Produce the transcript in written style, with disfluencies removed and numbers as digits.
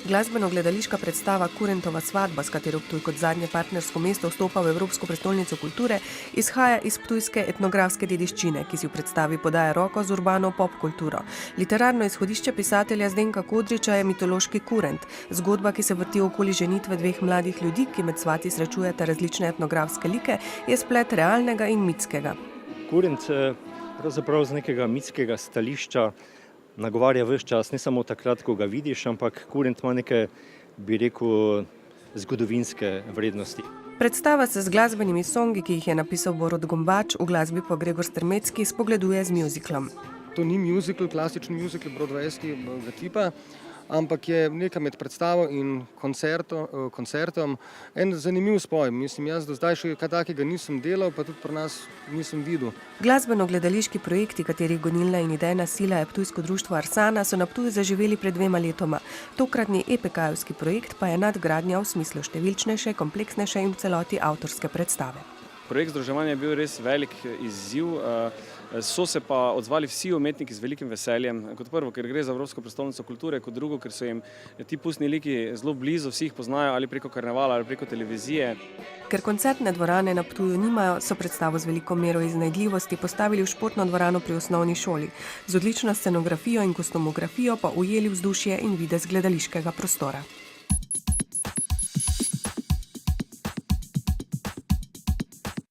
Glasbeno-gledališka predstava Kurentova svadba, s katero Ptuj kot zadnje partnersko mesto vstopa v Evropsko prestolnico kulture, izhaja iz ptujske etnografske dediščine, ki si v predstavi podaja roko z urbano popkulturo. Literarno izhodišče pisatelja Zdenka Kodriča je mitološki kurent, zgodba, ki se vrti okoli ženitve dveh mladih ljudi, ki med svati srečujeta različne etnografske like, je splet realnega in mitskega. Kurent pravzaprav z nekega mitskega stališča nagovarja ves čas, ne samo takrat, ko ga vidiš, ampak kurent ima neke, bi rekel, zgodovinske vrednosti. Predstava se z glasbenimi songi, ki jih je napisal Borut Gombač, v glasbi pa Gregor Strmecki, spogleduje z mjuziklom. To ni mjuzikl, klasični mjuzikl broadwayskega tipa, ampak je nekaj med predstavo in koncertom. En zanimiv spoj. Mislim, jaz do zdaj še kaj takega nisem delal, pa tudi pri nas nisem videl. Glasbeno-gledališki projekti, katerih gonilna in idejna sila je ptujsko društvo Arsana, so na Ptuju zaživeli pred 2 letoma. Tokratni EPK-jevski projekt pa je nadgradnja v smislu številčnejše, kompleksnejše in v celoti avtorske predstave. Projekt združevanja je bil res velik izziv. So se pa odzvali vsi umetniki z velikim veseljem. Kot prvo, ker gre za Evropsko prestolnico kulture, kot drugo, ker so jim ti pustni liki zelo blizu, vsi jih poznajo ali preko karnevala ali preko televizije. Ker koncertne dvorane na Ptuju nimajo, so predstavo z veliko mero iznajdljivosti postavili v športno dvorano pri osnovni šoli. Z odlično scenografijo in kostumografijo pa ujeli vzdušje in videz gledališkega prostora.